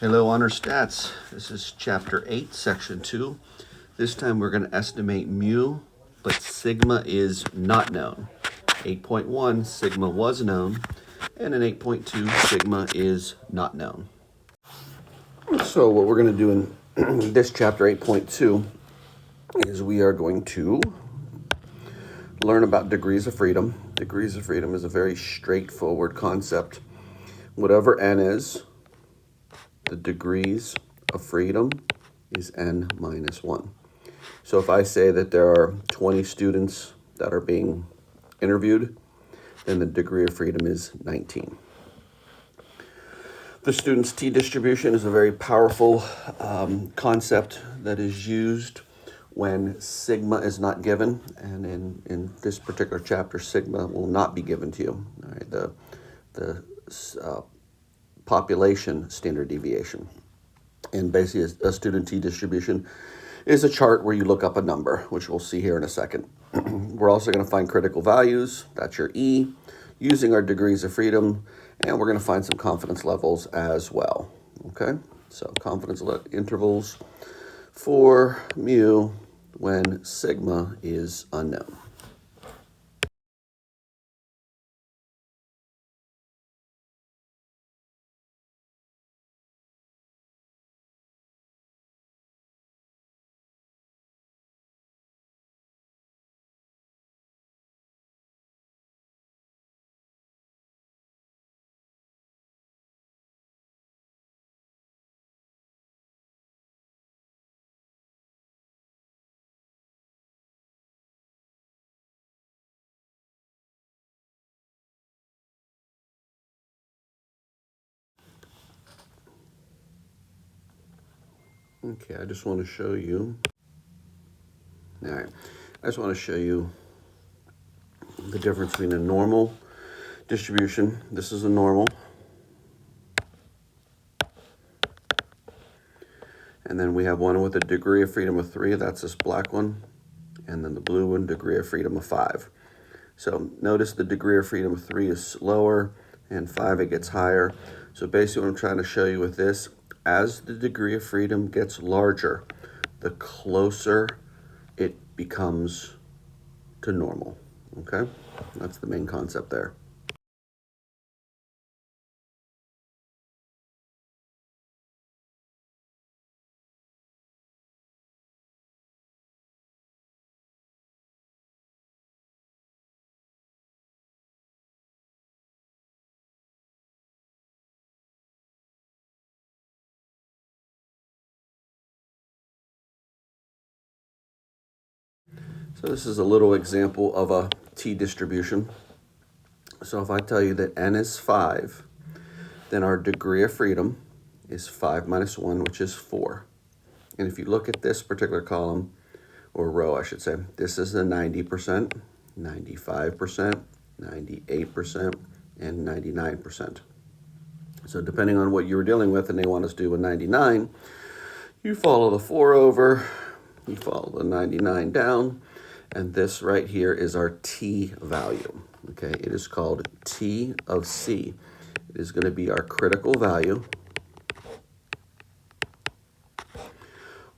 Hello, Honor Stats. This is Chapter 8, Section 2. This time we're going to estimate mu, but sigma is not known. 8.1, sigma was known, and in 8.2, sigma is not known. So what we're going to do in this chapter 8.2 is we are going to learn about degrees of freedom. Degrees of freedom is a very straightforward concept. Whatever n is, the degrees of freedom is n minus 1. So if I say that there are 20 students that are being interviewed, then the degree of freedom is 19. The student's t-distribution is a very powerful concept that is used when sigma is not given, and in this particular chapter, sigma will not be given to you. All right, the population standard deviation. And basically a student t-distribution is a chart where you look up a number, which we'll see here in a second. We're also going to find critical values, that's your E, using our degrees of freedom, and we're going to find some confidence levels as well. Okay, so confidence intervals for mu when sigma is unknown. Okay, I just want to show you. All right, I just want to show you the difference between a normal distribution. This is a normal. And then we have one with a degree of freedom of 3. That's this black one. And then the blue one, degree of freedom of 5. So notice the degree of freedom of 3 is lower, and 5 it gets higher. So basically what I'm trying to show you with this, as the degree of freedom gets larger, the closer it becomes to normal. Okay? That's the main concept there. So this is a little example of a t-distribution. So if I tell you that n is 5, then our degree of freedom is 5 minus 1, which is 4. And if you look at this particular column, or row I should say, this is the 90%, 95%, 98%, and 99%. So depending on what you were dealing with and they want us to do a 99, you follow the 4 over, you follow the 99 down, and this right here is our t value. Okay, it is called T of C. It is going to be our critical value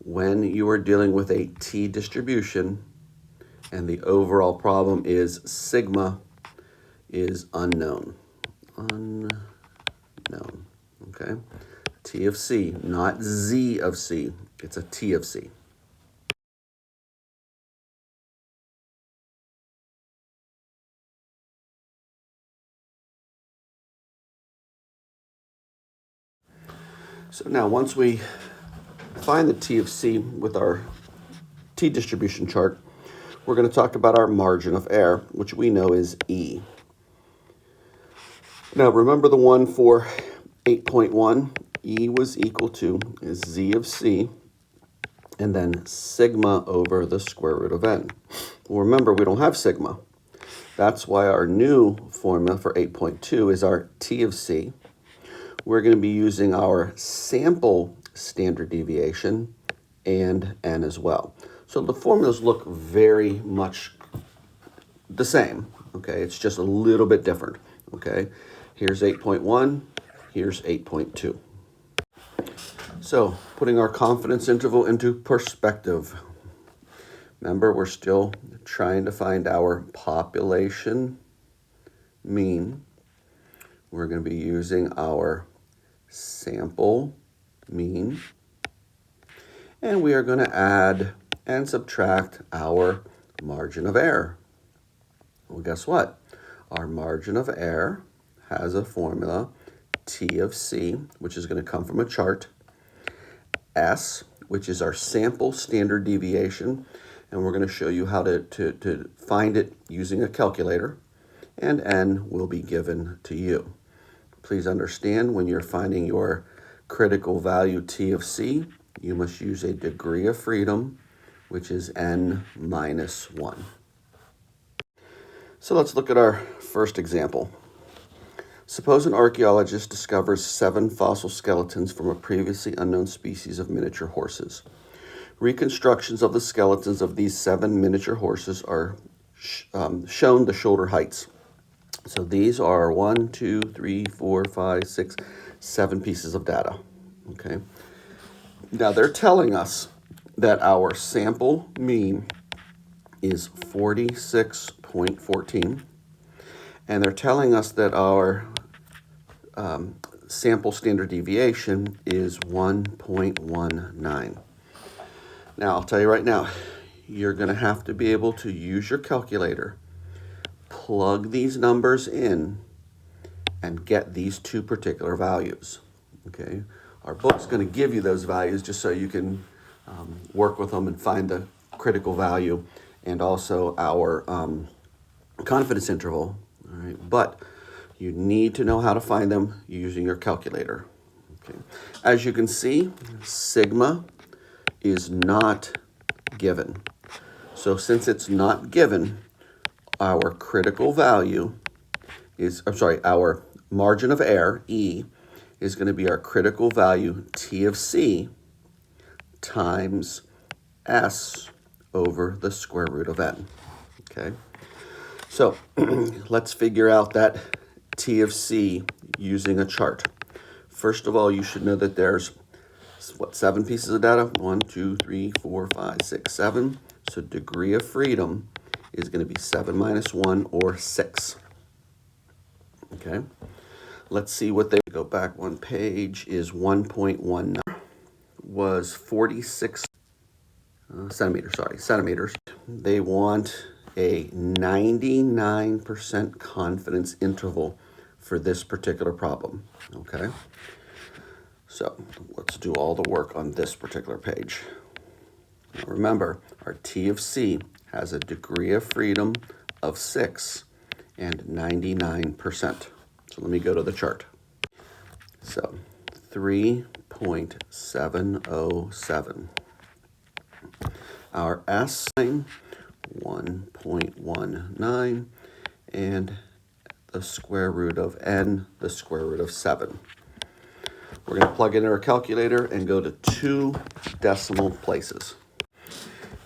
when you are dealing with a t distribution and the overall problem is sigma is unknown. Unknown. Okay, T of C, not Z of C. It's a T of C. So now once we find the T of C with our T distribution chart, we're going to talk about our margin of error, which we know is E. Now remember the one for 8.1, E was equal to Z of C, and then sigma over the square root of n. Well, remember, we don't have sigma. That's why our new formula for 8.2 is our T of C. We're going to be using our sample standard deviation and n as well. So the formulas look very much the same, okay? It's just a little bit different, okay? Here's 8.1, here's 8.2. So putting our confidence interval into perspective. Remember, we're still trying to find our population mean. We're going to be using our sample mean. And we are going to add and subtract our margin of error. Well, guess what? Our margin of error has a formula, T of C, which is going to come from a chart, S, which is our sample standard deviation, and we're going to show you how to find it using a calculator, and N will be given to you. Please understand, when you're finding your critical value T of C, you must use a degree of freedom, which is N minus 1. So let's look at our first example. Suppose an archaeologist discovers 7 fossil skeletons from a previously unknown species of miniature horses. Reconstructions of the skeletons of these 7 miniature horses are shown the shoulder heights. So these are 1, 2, 3, 4, 5, 6, 7 pieces of data. Okay. Now they're telling us that our sample mean is 46.14, and they're telling us that our sample standard deviation is 1.19. Now, I'll tell you right now, you're going to have to be able to use your calculator, plug these numbers in, and get these 2 particular values. Okay, our book's going to give you those values just so you can work with them and find the critical value and also our confidence interval. All right, but you need to know how to find them using your calculator. Okay, as you can see, sigma is not given. So since it's not given, our critical value is, our margin of error, E, is going to be our critical value, T of C, times S over the square root of N. Okay, so let's figure out that T of C using a chart. First of all, you should know that there's, 7 pieces of data? 1, 2, 3, 4, 5, 6, 7. So degree of freedom is going to be 7 minus 1, or 6. Okay, let's see what they go back one page is 1.19 was 46 centimeters. They want a 99% confidence interval for this particular problem. Okay, so let's do all the work on this particular page. Now remember, our T of C has a degree of freedom of 6 and 99%. So let me go to the chart. So 3.707. Our S line, 1.19, and the square root of N, the square root of 7. We're going to plug in our calculator and go to 2 decimal places.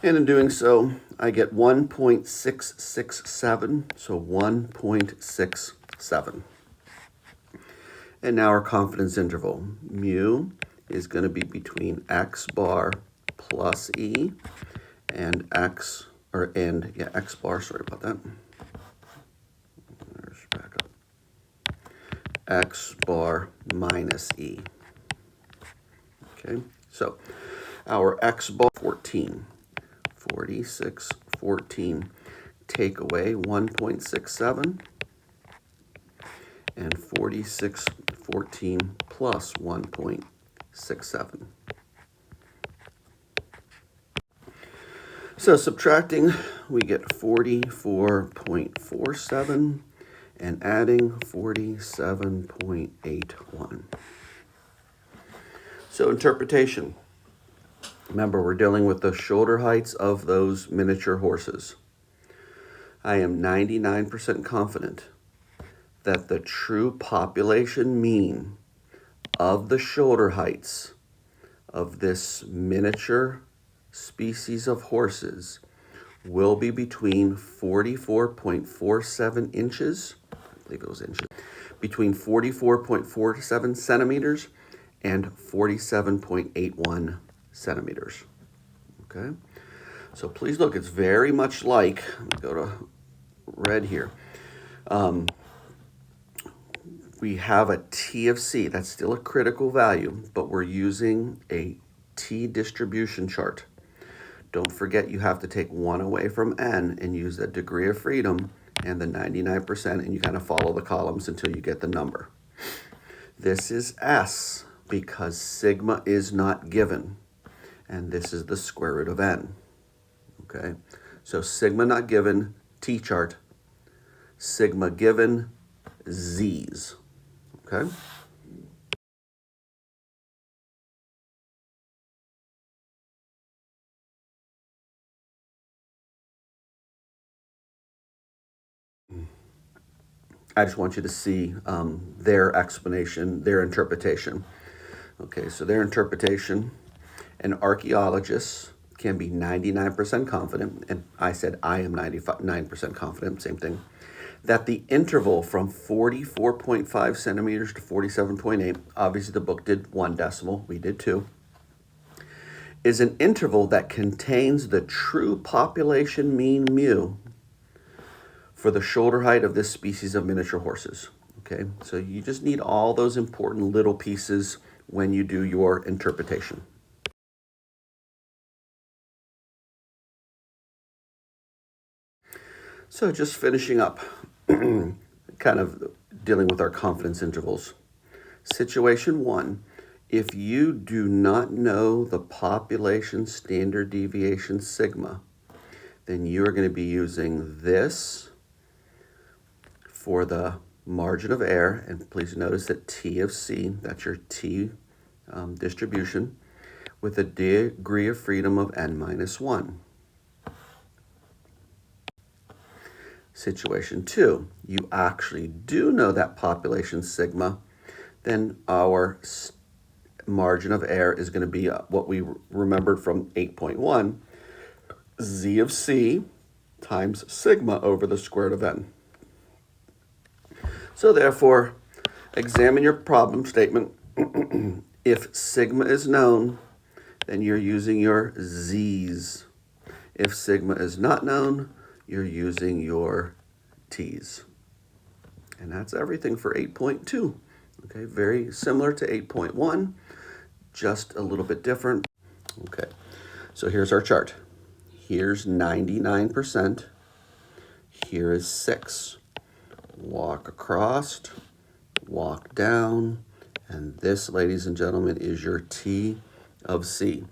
And in doing so, I get 1.667, so 1.67. And now our confidence interval. Mu is going to be between X bar plus E and X bar, sorry about that. There's back up. X bar minus E. Okay, so our X bar 14. 46, 14, take away 1.67, and 46, 14 plus 1.67. So subtracting, we get 44.47 and adding 47.81. So interpretation. Remember, we're dealing with the shoulder heights of those miniature horses. I am 99% confident that the true population mean of the shoulder heights of this miniature species of horses will be between 44.47 inches, I believe it was inches, between 44.47 centimeters and 47.81 centimeters. Okay, so please look, it's very much like, let me go to red here. We have a T of C, that's still a critical value, but we're using a T distribution chart. Don't forget you have to take 1 away from N and use that degree of freedom and the 99%, and you kind of follow the columns until you get the number. This is S because sigma is not given, and this is the square root of N. Okay, so sigma not given, T chart, sigma given, Z's. Okay. I just want you to see their explanation, their interpretation. Okay, so their interpretation, an archaeologist can be 99% confident, and I said I am 99% confident, same thing, that the interval from 44.5 centimeters to 47.8, obviously the book did 1 decimal, we did 2, is an interval that contains the true population mean mu for the shoulder height of this species of miniature horses. Okay, so you just need all those important little pieces when you do your interpretation. So just finishing up, kind of dealing with our confidence intervals. Situation 1, if you do not know the population standard deviation sigma, then you are going to be using this for the margin of error, and please notice that T of C, that's your T distribution, with a degree of freedom of n minus 1. Situation 2, you actually do know that population sigma, then our margin of error is going to be what we remembered from 8.1, Z of C times sigma over the square root of n. So therefore, examine your problem statement. If sigma is known, then you're using your Z's. If sigma is not known, you're using your T's. And that's everything for 8.2. Okay, very similar to 8.1, just a little bit different. Okay, so here's our chart. Here's 99%. Here is 6. Walk across, walk down, and this, ladies and gentlemen, is your T of C,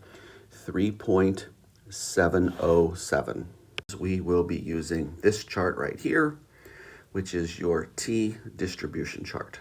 3.707. We will be using this chart right here, which is your T distribution chart.